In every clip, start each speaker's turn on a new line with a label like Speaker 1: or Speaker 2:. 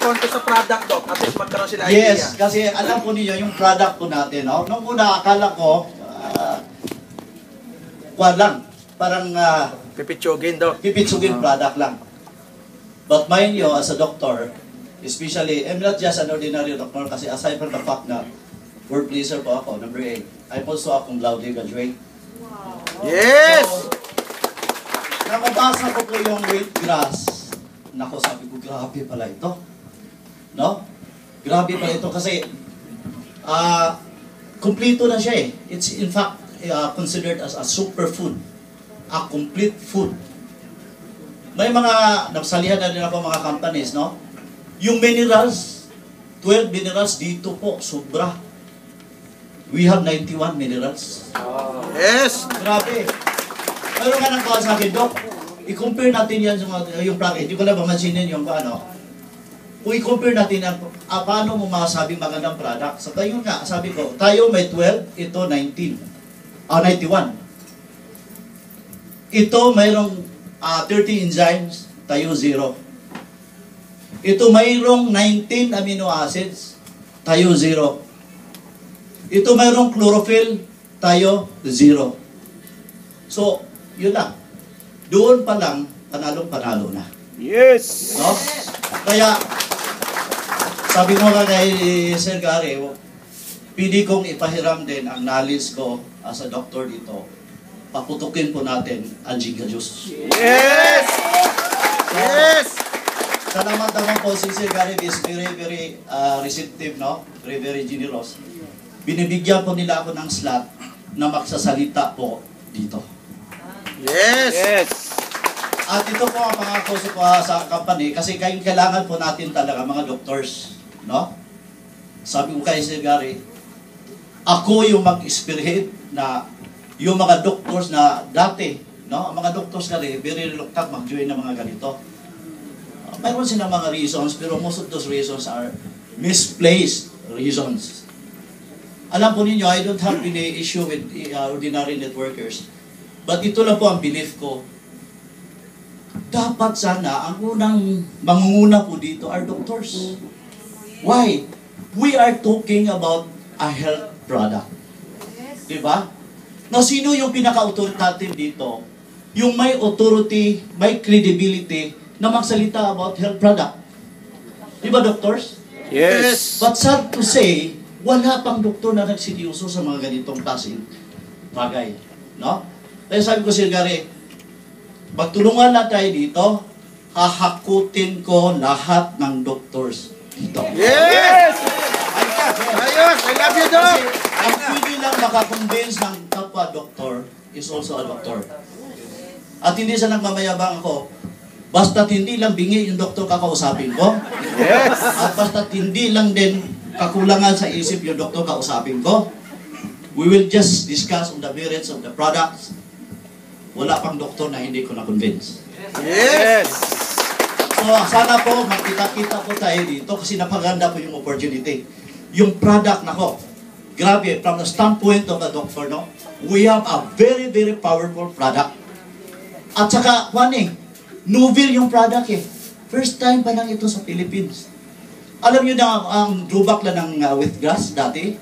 Speaker 1: konti sa product, Doc, at least magkaroon sila idea.
Speaker 2: Yes, kasi alam ko niyo yung product po natin, no? Nung una, akala ko, lang, parang
Speaker 1: Pipitsugin, Doc.
Speaker 2: pipitsugin product lang. But mind you, as a doctor, especially, I'm not just an ordinary doctor kasi aside from the fact na word pleaser po ako, number 8, I'm also a cum laude graduate.
Speaker 1: Yes!
Speaker 2: So, nakabasa ko po yung weight grass. Nako, sabi ko, grabe pala ito. No? Grabe pala ito kasi kumpleto na siya eh. It's in fact considered as a superfood. A complete food. May mga, nagsalihan na din ako mga companies, no? Yung minerals, 12 minerals dito po, sobra. We have 91 minerals.
Speaker 1: Yes!
Speaker 2: Grabe. Mayroon ka ng call sa akin, Doc. I-compare natin yan sa yung product. Hindi ko lang mamansinin yung paano. Kung i-compare natin, paano mo masasabing magandang product? So tayo nga, sabi ko, tayo may 12, ito 19. 91. Ito mayroong 30 enzymes, tayo 0. Ito mayroong 19 amino acids, tayo 0. Ito mayroong chlorophyll, tayo 0. So, yun lang. Doon pa lang, panalong-panalo na.
Speaker 1: Yes!
Speaker 2: No? Kaya, sabi mo nga kay Sir Gary, pili kong ipahiram din ang knowledge ko as a doctor dito. Paputukin po natin ang Jinga Juice.
Speaker 1: Yes! Yes!
Speaker 2: Salamat naman po si Sir Gary is very, very receptive, no? Very, very generous. Binibigyan po nila ako ng slot na magsasalita po dito.
Speaker 1: Yes! Yes!
Speaker 2: At ito po ang pangako sa company kasi kailangan po natin talaga mga doctors, no? Sabi ko kay Sir Gary, ako yung mag-spearhead na yung mga doctors na dati, no? Ang mga doctors kasi very reluctant mag-join ng mga ganito. Mayroon silang mga reasons, pero most of those reasons are misplaced reasons. Alam po ninyo, I don't have any issue with ordinary networkers. But ito lang po ang belief ko. Dapat sana, ang unang mangunguna po dito are doctors. Why? We are talking about a health product. Diba? Now, sino yung pinaka-authoritative dito? Yung may authority, may credibility na magsalita about health product. Diba, doctors?
Speaker 1: Yes!
Speaker 2: But sad to say, wala pang doktor na nagseryoso sa mga ganitong klaseng bagay. No? Kaya sabi ko, Sir Gary, magtulungan na tayo dito, hahakutin ko lahat ng doctors dito.
Speaker 1: Yes! Ayos! I love you, Doc!
Speaker 2: Kasi ang pwede lang makakonvince ng kapwa doktor is also a doctor. At hindi sa nagmamayabang ako, basta't hindi lang bingi yung doktor kakausapin ko.
Speaker 1: Yes!
Speaker 2: At basta't hindi lang din kakulangan sa isip yung doktor kausapin ko. We will just discuss on the merits of the products. Wala pang doktor na hindi ko na-convince.
Speaker 1: Yes!
Speaker 2: So, sana po, makita-kita po tayo dito kasi napaganda po yung opportunity. Yung product nako, grabe, from the standpoint of the doctor, no, we have a very, very powerful product. At saka, novel yung product eh. First time pa lang ito sa Philippines. Alam nyo na ang drawback lang ng wheatgrass dati,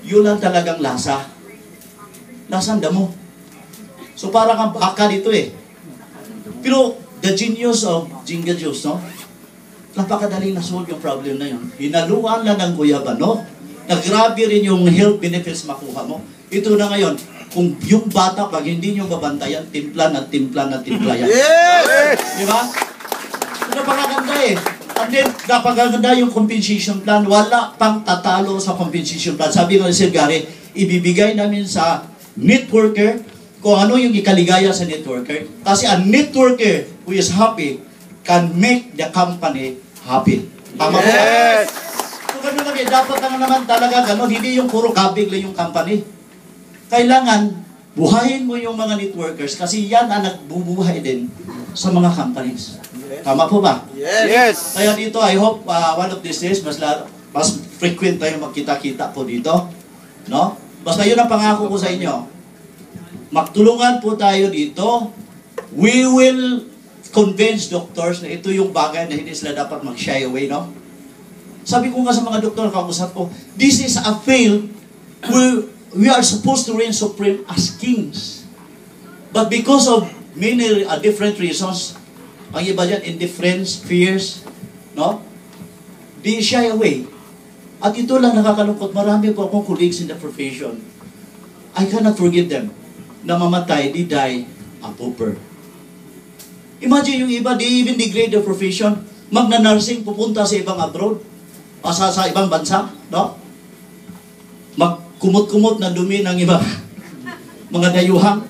Speaker 2: yun lang talagang lasa. Lasang damo. So parang ang baka dito eh. Pero the genius of Jinga Juice, no? Napakadaling na-solve yung problem na yun. Hinaluan lang ng guyabano, na grabe rin yung health benefits makuha mo. Ito na ngayon, kung yung bata, pag hindi nyo babantayan, timpla na timpla na timpla yan.
Speaker 1: Yes!
Speaker 2: Di ba? Napakaganda eh. And then, napakaganda yung compensation plan. Wala pang tatalo sa compensation plan. Sabi nga ni Sir Gary, ibibigay namin sa networker kung ano yung ikaligaya sa networker. Kasi a networker who is happy can make the company happy. Tama po?
Speaker 1: Yes!
Speaker 2: So, ganun lang eh. Dapat naman talaga ganun. Hindi yung puro kabig lang yung company. Kailangan, buhayin mo yung mga networkers kasi yan ang nagbubuhay din sa mga companies. Tama po ba?
Speaker 1: Yes!
Speaker 2: Kaya dito, I hope one of these days, mas frequent tayo magkita-kita po dito. No? Basta yun ang pangako ko sa inyo. Magtulungan po tayo dito. We will convince doctors na ito yung bagay na hindi sila dapat mag-shy away, no? Sabi ko nga sa mga doktor, kausap ko, this is a field where we are supposed to reign supreme as kings. But because of many different reasons, ang iba dyan, indifference, fears, no? Di shy away. At ito lang nakakalungkot. Marami po akong colleagues in the profession. I cannot forgive them na mamatay, di die a pauper. Imagine yung iba, they even degrade the profession. Magna-nursing, pupunta sa ibang abroad, sa ibang bansa, no? Magkumot-kumot na dumi ng iba, mga dayuhang.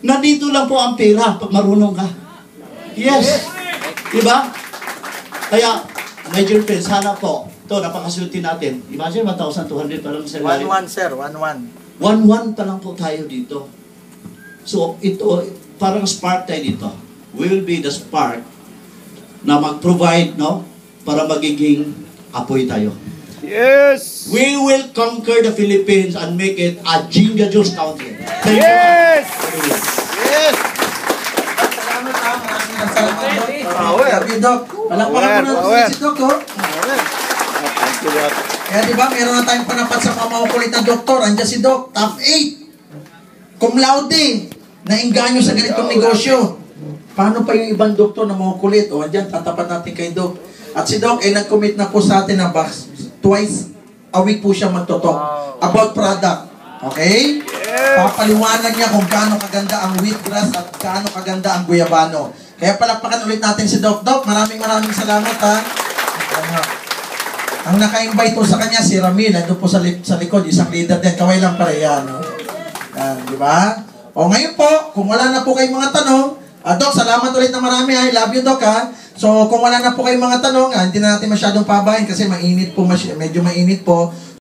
Speaker 2: Nandito lang po ang pera pag marunong ka. Yes. Diba? Kaya, my dear friends, sana po, ito, napakasunti natin. Imagine, 1,200 pa lang sa
Speaker 1: 1-1, sir. 1-1.
Speaker 2: 1-1 pa lang po tayo dito. So, ito, parang spark tayo dito. We will be the spark na mag-provide, no? Para magiging apoy tayo.
Speaker 1: Yes!
Speaker 2: We will conquer the Philippines and make it a Jinga Juice country. Thank
Speaker 1: Yes!
Speaker 2: you.
Speaker 1: Yes!
Speaker 3: Salamat ha. Maraming salamat, Doc.
Speaker 1: Power.
Speaker 3: Love you, Doc. Palakpakan mo na
Speaker 1: Power.
Speaker 3: si Doc, oh.
Speaker 1: Thank you, Doc.
Speaker 3: Kaya di ba, meron na tayong panapat sa pamakukulit na doktor. Andiyan si Doc, top 8. Cum laude. Nainganyo sa ganitong negosyo. Paano pa yung ibang doktor na makukulit? O, andyan, tatapat natin kay Doc. At si Doc ay nag-commit na po sa atin na twice a week po siya magtotalk about product. Okay? Papaliwanag niya kung gaano kaganda ang wheatgrass at gaano kaganda ang guyabano. Kaya palakpakan ulit natin si Doc. Doc, maraming salamat ha. Ang naka-invite po sa kanya, si Ramil, ando po sa likod, isang leader din, kaway lang pare yan. No? Yan, di ba? O ngayon po, kung wala na po kayong mga tanong, Doc, salamat ulit na marami. I love you, Doc, ha? So, kung wala na po kayong mga tanong, hindi na natin masyadong pabahin kasi mainit po, medyo mainit po.